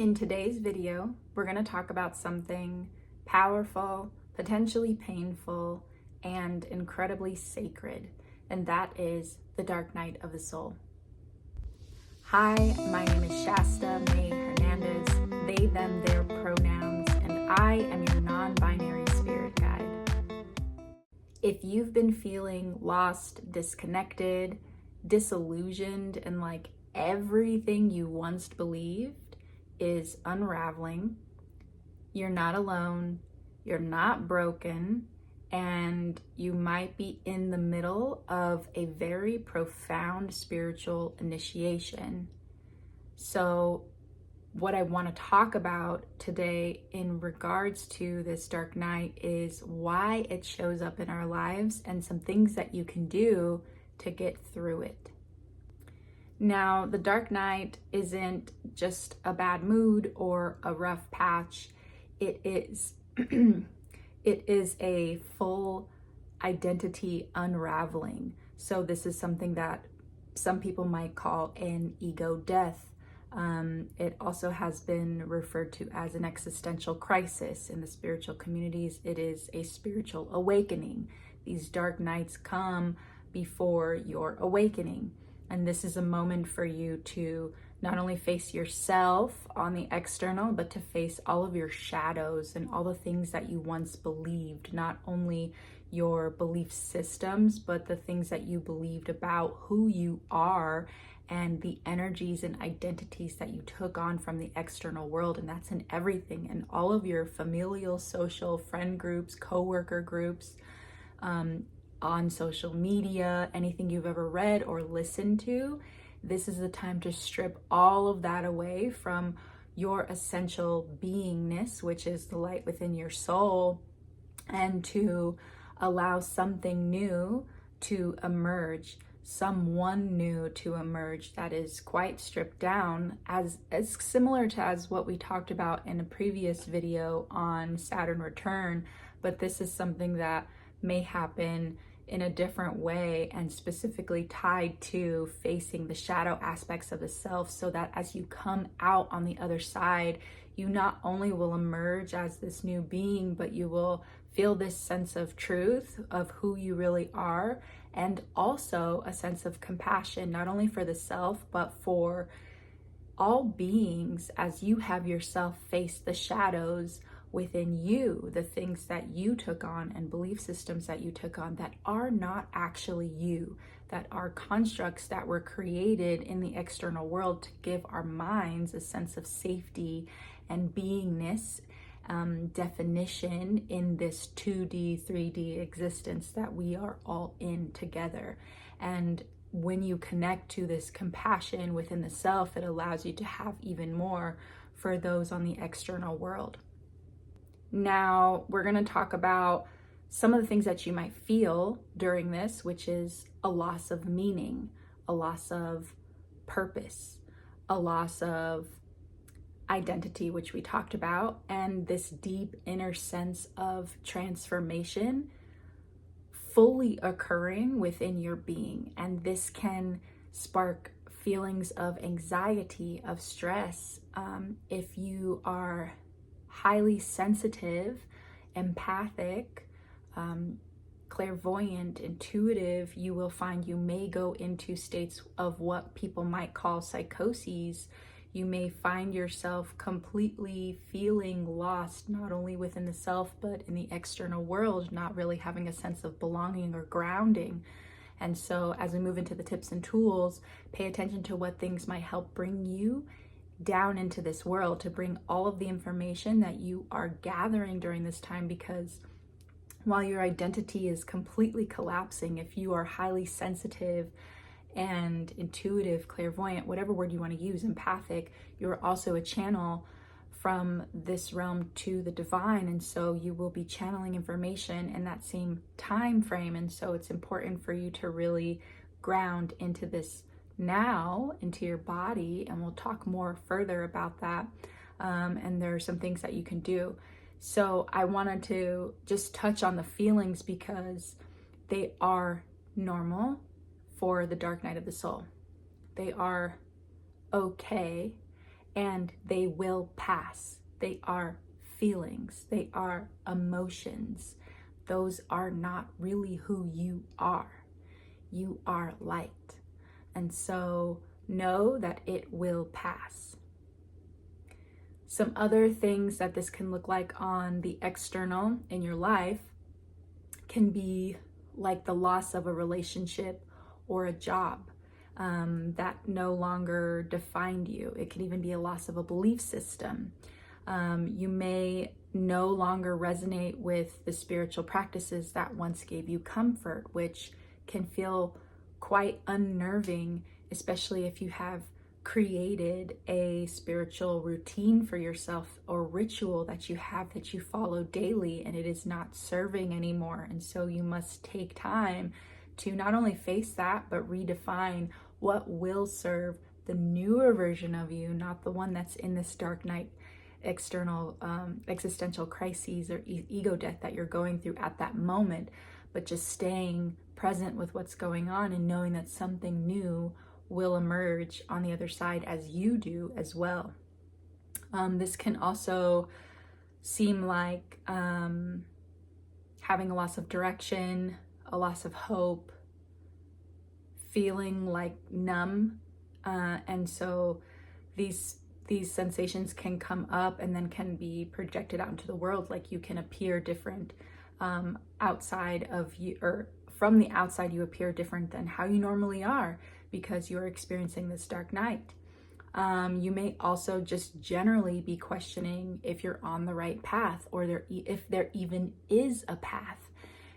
In today's video, we're going to talk about something powerful, potentially painful, and incredibly sacred, and that is the dark night of the soul. Hi, my name is Shasta May Hernandez, they, them, their pronouns, and I am your non-binary spirit guide. If you've been feeling lost, disconnected, disillusioned, and like everything you once believed is unraveling, you're not alone, you're not broken, and you might be in the middle of a very profound spiritual initiation. So what I want to talk about today in regards to this dark night is why it shows up in our lives and some things that you can do to get through it. Now, the dark night isn't just a bad mood or a rough patch. It is it is a full identity unraveling. So this is something that some people might call an ego death. It also has been referred to as an existential crisis. In the spiritual communities, it is a spiritual awakening. These dark nights come before your awakening. And this is a moment for you to not only face yourself on the external, but to face all of your shadows and all the things that you once believed, not only your belief systems, but the things that you believed about who you are and the energies and identities that you took on from the external world. And that's in everything, and all of your familial, social, friend groups, coworker groups, on social media, anything you've ever read or listened to. This is the time to strip all of that away from your essential beingness, which is the light within your soul, and to allow something new to emerge, someone new to emerge that is quite stripped down, as similar to as what we talked about in a previous video on Saturn return. But this is something that may happen in a different way and specifically tied to facing the shadow aspects of the self, so that as you come out on the other side, you not only will emerge as this new being, but you will feel this sense of truth of who you really are, and also a sense of compassion, not only for the self, but for all beings, as you have yourself face the shadows within you, the things that you took on and belief systems that you took on that are not actually you, that are constructs that were created in the external world to give our minds a sense of safety and beingness, definition in this 2D, 3D existence that we are all in together. And when you connect to this compassion within the self, it allows you to have even more for those on the external world. Now, we're going to talk about some of the things that you might feel during this, which is a loss of meaning, a loss of purpose, a loss of identity, which we talked about, and this deep inner sense of transformation fully occurring within your being. And this can spark feelings of anxiety, of stress. If you are highly sensitive, empathic, clairvoyant, intuitive, you will find you may go into states of what people might call psychoses. You may find yourself completely feeling lost, not only within the self, but in the external world, not really having a sense of belonging or grounding. And so as we move into the tips and tools, pay attention to what things might help bring you down into this world, to bring all of the information that you are gathering during this time, because while your identity is completely collapsing, if you are highly sensitive and intuitive, clairvoyant, whatever word you want to use, empathic, you're also a channel from this realm to the divine, and so you will be channeling information in that same time frame. And so it's important for you to really ground into this now, into your body, and we'll talk more further about that. And there are some things that you can do. So I wanted to just touch on the feelings because they are normal for the dark night of the soul. They are okay, and they will pass. They are feelings, they are emotions. Those are not really who you are. You are light. And so know that it will pass. Some other things that this can look like on the external in your life can be like the loss of a relationship or a job that no longer defined you. It can even be a loss of a belief system. You may no longer resonate with the spiritual practices that once gave you comfort, which can feel quite unnerving, especially if you have created a spiritual routine for yourself or ritual that you have that you follow daily and it is not serving anymore. And so you must take time to not only face that, but redefine what will serve the newer version of you, not the one that's in this dark night external existential crises or ego death that you're going through at that moment, but just staying present with what's going on and knowing that something new will emerge on the other side as you do as well. This can also seem like having a loss of direction, a loss of hope, feeling like numb, and so these sensations can come up and then can be projected out into the world. Like you can appear different outside of you, or from the outside you appear different than how you normally are because you're experiencing this dark night. You may also just generally be questioning if you're on the right path or if there even is a path.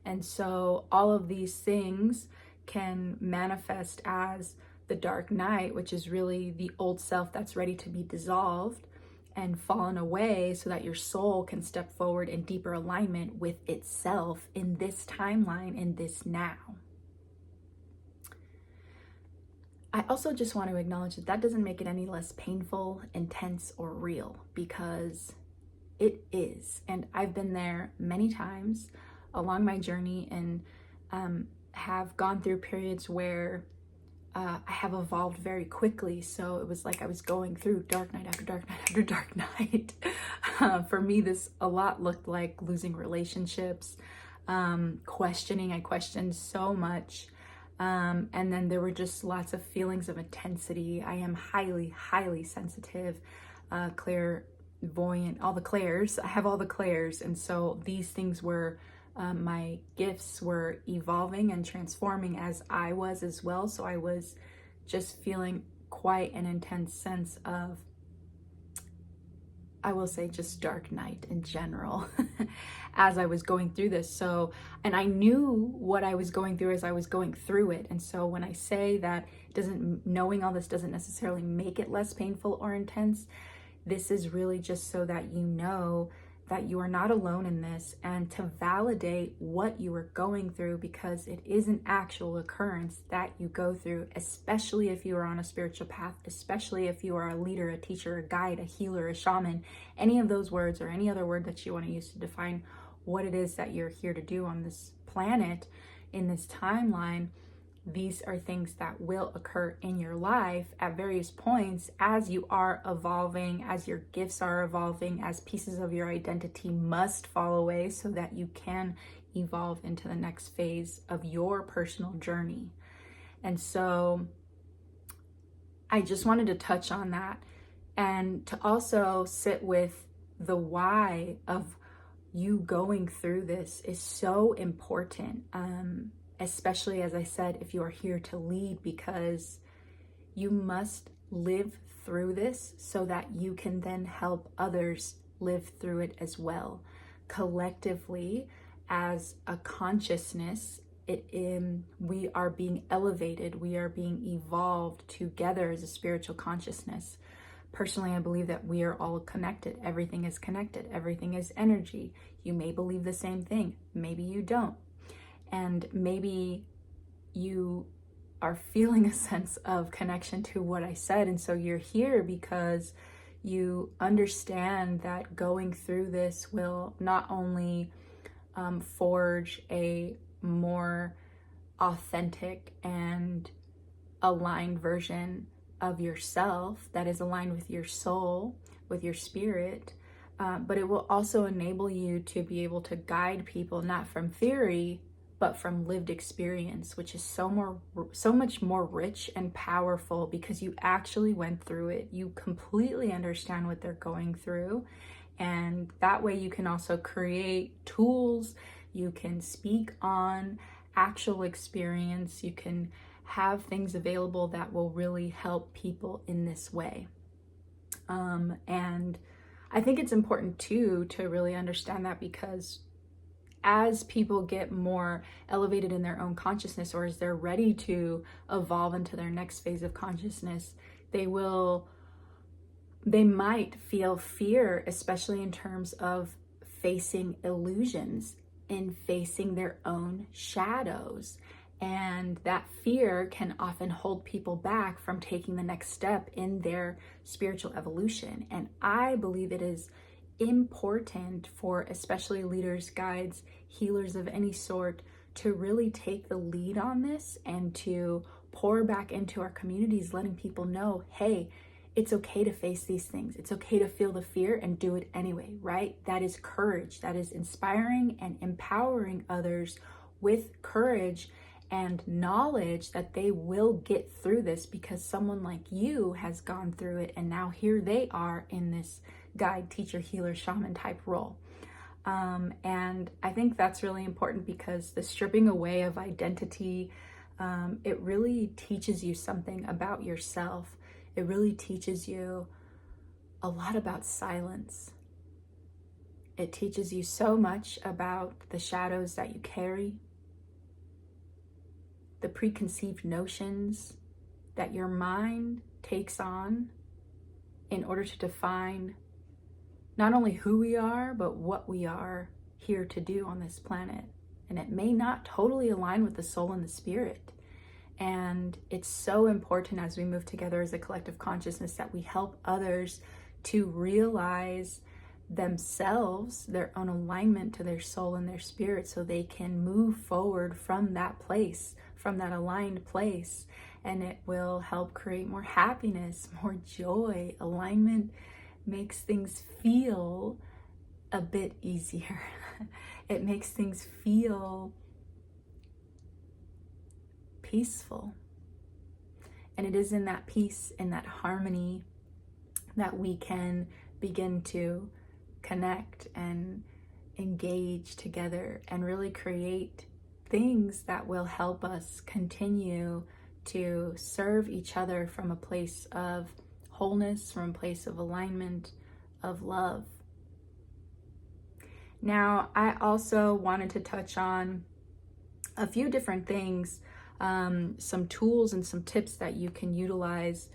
And so all of these things can manifest as the dark night, which is really the old self that's ready to be dissolved and fallen away so that your soul can step forward in deeper alignment with itself in this timeline, in this now. I also just want to acknowledge that that doesn't make it any less painful, intense, or real, because it is. And I've been there many times along my journey and have gone through periods where I have evolved very quickly. So it was like I was going through dark night after dark night after dark night. For me, this a lot looked like losing relationships, questioning. I questioned so much. And then there were just lots of feelings of intensity. I am highly, highly sensitive, clairvoyant, all the clairs. I have all the clairs. And so these things were my gifts were evolving and transforming as I was as well. So I was just feeling quite an intense sense of, I will say, just dark night in general as I was going through this. So, and I knew what I was going through as I was going through it. And so when I say that knowing all this doesn't necessarily make it less painful or intense, this is really just so that you know that you are not alone in this, and to validate what you are going through, because it is an actual occurrence that you go through, especially if you are on a spiritual path, especially if you are a leader, a teacher, a guide, a healer, a shaman, any of those words or any other word that you want to use to define what it is that you're here to do on this planet, in this timeline. These are things that will occur in your life at various points as you are evolving, as your gifts are evolving, as pieces of your identity must fall away so that you can evolve into the next phase of your personal journey. And so I just wanted to touch on that, and to also sit with the why of you going through this is so important. Especially, as I said, if you are here to lead, because you must live through this so that you can then help others live through it as well. Collectively, as a consciousness, we are being elevated, we are being evolved together as a spiritual consciousness. Personally, I believe that we are all connected. Everything is connected. Everything is energy. You may believe the same thing. Maybe you don't. And maybe you are feeling a sense of connection to what I said. And so you're here because you understand that going through this will not only forge a more authentic and aligned version of yourself that is aligned with your soul, with your spirit, but it will also enable you to be able to guide people not from theory, but from lived experience, which is so much more rich and powerful because you actually went through it. You completely understand what they're going through. And that way you can also create tools, you can speak on actual experience, you can have things available that will really help people in this way. And I think it's important too to really understand that, because as people get more elevated in their own consciousness, or as they're ready to evolve into their next phase of consciousness, they might feel fear, especially in terms of facing illusions and facing their own shadows. And that fear can often hold people back from taking the next step in their spiritual evolution. And I believe it is important for especially leaders, guides, healers of any sort to really take the lead on this and to pour back into our communities, letting people know, hey, it's okay to face these things. It's okay to feel the fear and do it anyway, right? That is courage. That is inspiring and empowering others with courage and knowledge that they will get through this because someone like you has gone through it, and now here they are in this guide, teacher, healer, shaman type role. And I think that's really important because the stripping away of identity, it really teaches you something about yourself. It really teaches you a lot about silence. It teaches you so much about the shadows that you carry, the preconceived notions that your mind takes on in order to define not only who we are, but what we are here to do on this planet. And it may not totally align with the soul and the spirit. And it's so important as we move together as a collective consciousness that we help others to realize themselves, their own alignment to their soul and their spirit, so they can move forward from that place, from that aligned place. And it will help create more happiness, more joy. Alignment makes things feel a bit easier. It makes things feel peaceful. And it is in that peace, in that harmony, that we can begin to connect and engage together and really create things that will help us continue to serve each other from a place of wholeness, from a place of alignment, of love. Now, I also wanted to touch on a few different things, some tools and some tips that you can utilize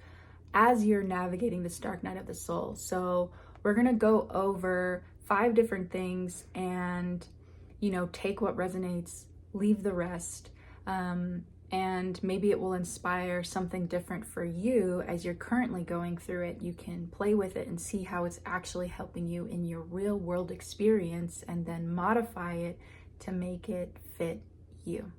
as you're navigating this dark night of the soul. So we're going to go over 5 different things and, take what resonates, leave the rest. And maybe it will inspire something different for you as you're currently going through it. You can play with it and see how it's actually helping you in your real world experience, and then modify it to make it fit you.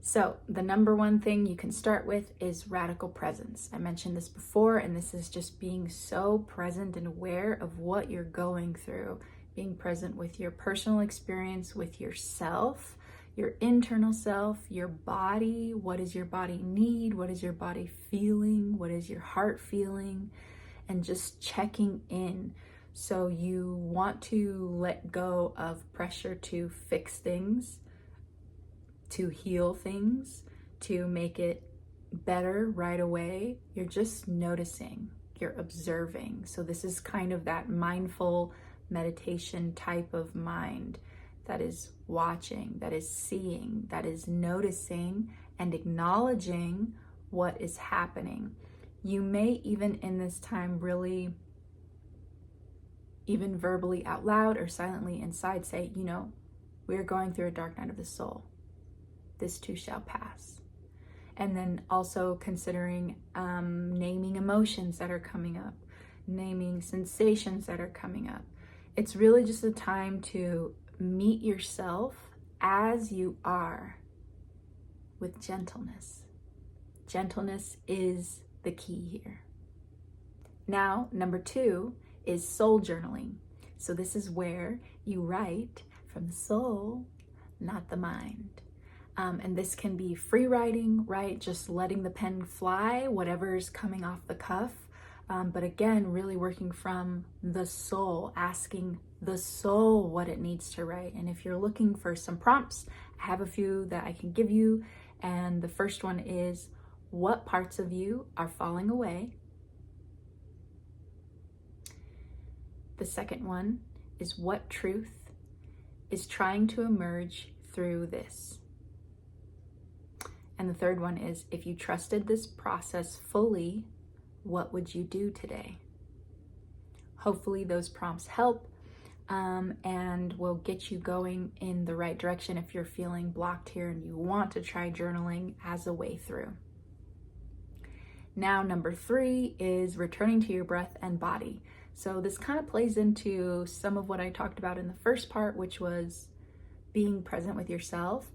So the number one thing you can start with is radical presence. I mentioned this before, and this is just being so present and aware of what you're going through, being present with your personal experience, with yourself, your internal self, your body. What does your body need? What is your body feeling? What is your heart feeling? And just checking in. So you want to let go of pressure to fix things, to heal things, to make it better right away. You're just noticing, you're observing. So this is kind of that mindful meditation type of mind that is watching, that is seeing, that is noticing and acknowledging what is happening. You may even in this time really, even verbally out loud or silently inside, say, we're going through a dark night of the soul. This too shall pass. And then also considering naming emotions that are coming up, naming sensations that are coming up. It's really just a time to meet yourself as you are with gentleness. Gentleness is the key here. Now, number 2 is soul journaling. So this is where you write from the soul, not the mind. And this can be free writing, right? Just letting the pen fly, whatever's coming off the cuff. But again, really working from the soul, asking the soul what it needs to write. And if you're looking for some prompts, I have a few that I can give you. And the first one is, what parts of you are falling away? The second one is, what truth is trying to emerge through this? And the third one is, if you trusted this process fully, what would you do today? Hopefully those prompts help and will get you going in the right direction if you're feeling blocked here and you want to try journaling as a way through. Now, number 3 is returning to your breath and body. So this kind of plays into some of what I talked about in the first part, which was being present with yourself.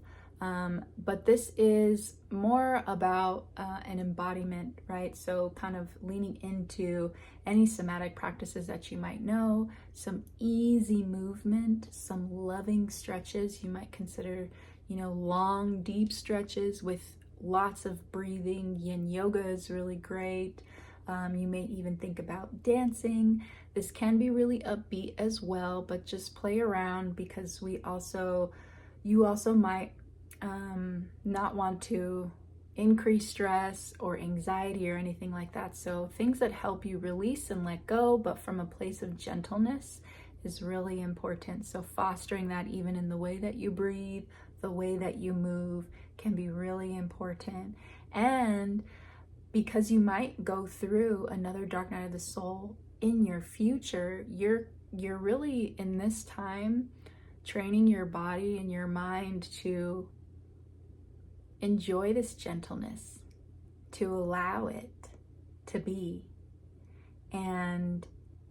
But this is more about an embodiment, right? So kind of leaning into any somatic practices that you might know, some easy movement, some loving stretches. You might consider, long, deep stretches with lots of breathing. Yin yoga is really great. You may even think about dancing. This can be really upbeat as well, but just play around, because you also might not want to increase stress or anxiety or anything like that. So things that help you release and let go, but from a place of gentleness, is really important. So fostering that even in the way that you breathe, the way that you move, can be really important. And because you might go through another dark night of the soul in your future, you're really in this time training your body and your mind to enjoy this gentleness, to allow it to be, and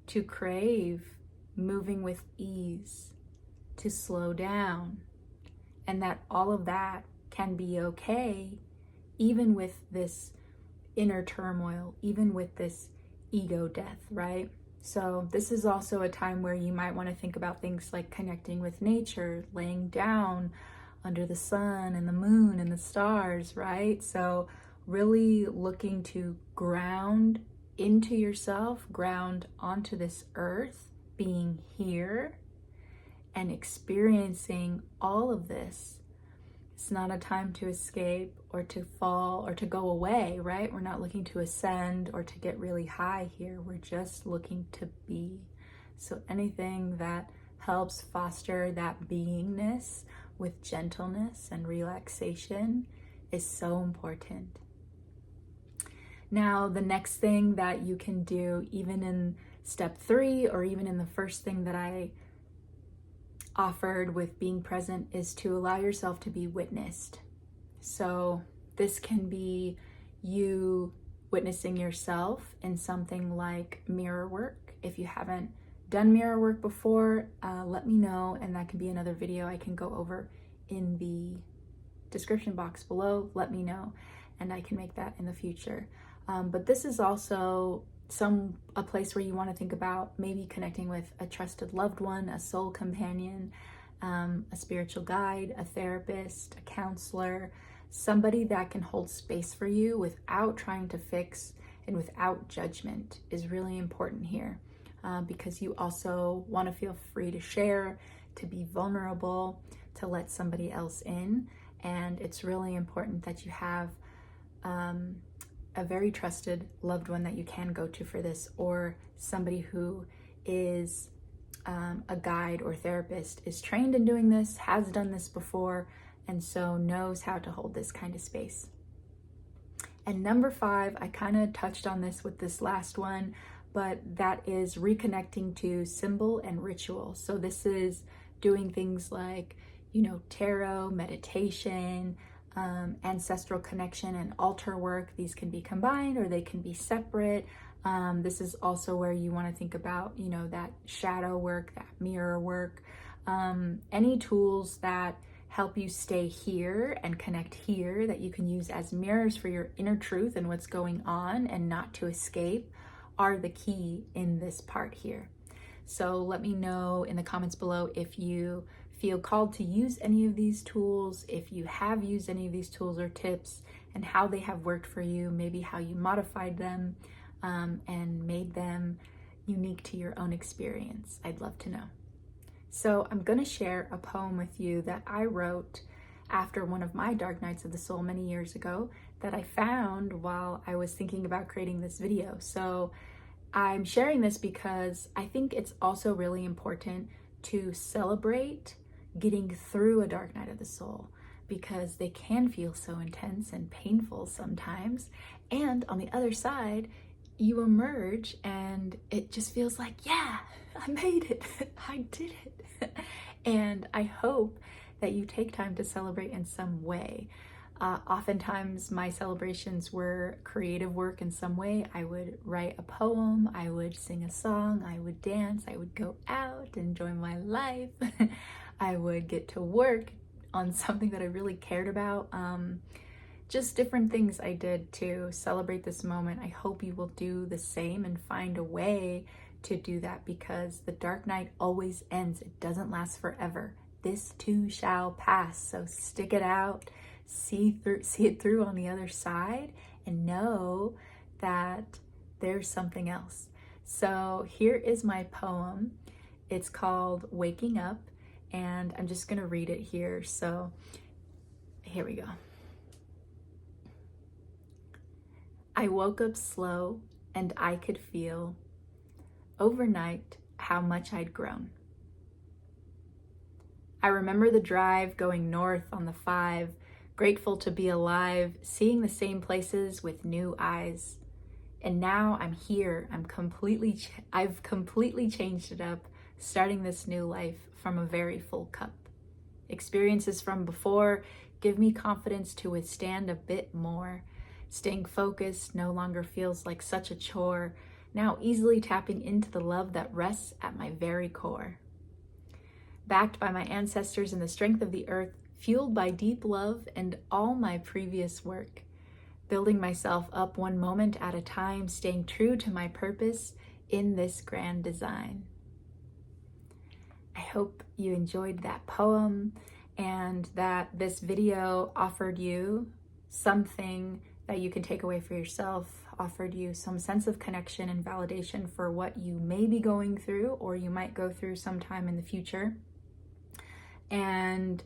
to crave moving with ease, to slow down, and that all of that can be okay, even with this inner turmoil, even with this ego death, right? So this is also a time where you might want to think about things like connecting with nature, laying down under the sun and the moon and the stars, right? So really looking to ground into yourself, ground onto this earth, being here and experiencing all of this. It's not a time to escape or to fall or to go away, right? We're not looking to ascend or to get really high here. We're just looking to be. So anything that helps foster that beingness with gentleness and relaxation is so important. Now, the next thing that you can do, even in step 3 or even in the first thing that I offered with being present, is to allow yourself to be witnessed. So this can be you witnessing yourself in something like mirror work. If you haven't done mirror work before, let me know, and that can be another video I can go over in the description box below. Let me know, and I can make that in the future. But this is also a place where you want to think about maybe connecting with a trusted loved one, a soul companion, a spiritual guide, a therapist, a counselor, somebody that can hold space for you without trying to fix and without judgment is really important here, because you also want to feel free to share, to be vulnerable, to let somebody else in. And it's really important that you have a very trusted loved one that you can go to for this, or somebody who is a guide or therapist, is trained in doing this, has done this before, and so knows how to hold this kind of space. And number 5, I kind of touched on this with this last one, but that is reconnecting to symbol and ritual. So this is doing things like, tarot, meditation, ancestral connection, and altar work. These can be combined or they can be separate. This is also where you want to think about, that shadow work, that mirror work, any tools that help you stay here and connect here, that you can use as mirrors for your inner truth and what's going on and not to escape, are the key in this part here. So let me know in the comments below if you feel called to use any of these tools, if you have used any of these tools or tips, and how they have worked for you, maybe how you modified them and made them unique to your own experience. I'd love to know. So I'm going to share a poem with you that I wrote after one of my dark nights of the soul many years ago that I found while I was thinking about creating this video. So I'm sharing this because I think it's also really important to celebrate getting through a dark night of the soul, because they can feel so intense and painful sometimes. And on the other side, you emerge and it just feels like, yeah, I made it. I did it. And I hope that you take time to celebrate in some way. Oftentimes my celebrations were creative work in some way. I would write a poem, I would sing a song, I would dance, I would go out, enjoy my life. I would get to work on something that I really cared about. Just different things I did to celebrate this moment. I hope you will do the same and find a way to do that, because the dark night always ends. It doesn't last forever. This too shall pass. So stick it out, see it through on the other side, and know that there's something else. So here is my poem. It's called Waking Up, and I'm just gonna read it here. So here we go. I woke up slow and I could feel overnight how much I'd grown. I remember the drive going north on the 5, grateful to be alive, seeing the same places with new eyes. And now I'm here. I've completely changed it up, starting this new life from a very full cup. Experiences from before give me confidence to withstand a bit more. Staying focused no longer feels like such a chore, now easily tapping into the love that rests at my very core. Backed by my ancestors and the strength of the earth, fueled by deep love and all my previous work, building myself up one moment at a time, staying true to my purpose in this grand design. I hope you enjoyed that poem and that this video offered you something that you can take away for yourself, offered you some sense of connection and validation for what you may be going through or you might go through sometime in the future. And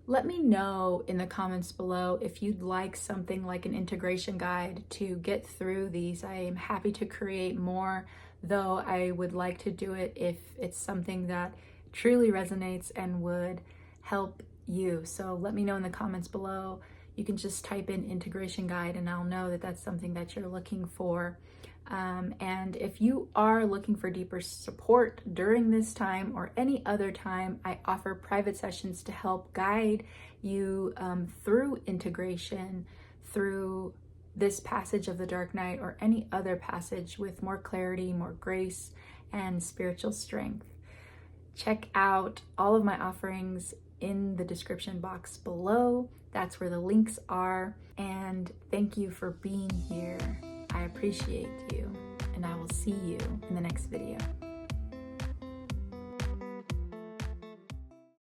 let me know in the comments below if you'd like something like an integration guide to get through these. I am happy to create more, though I would like to do it if it's something that truly resonates and would help you. So let me know in the comments below. You can just type in integration guide and I'll know that that's something that you're looking for. And if you are looking for deeper support during this time or any other time, I offer private sessions to help guide you through integration, through this passage of the dark night or any other passage with more clarity, more grace, and spiritual strength. Check out all of my offerings in the description box below. That's where the links are. And thank you for being here. I appreciate you, and I will see you in the next video.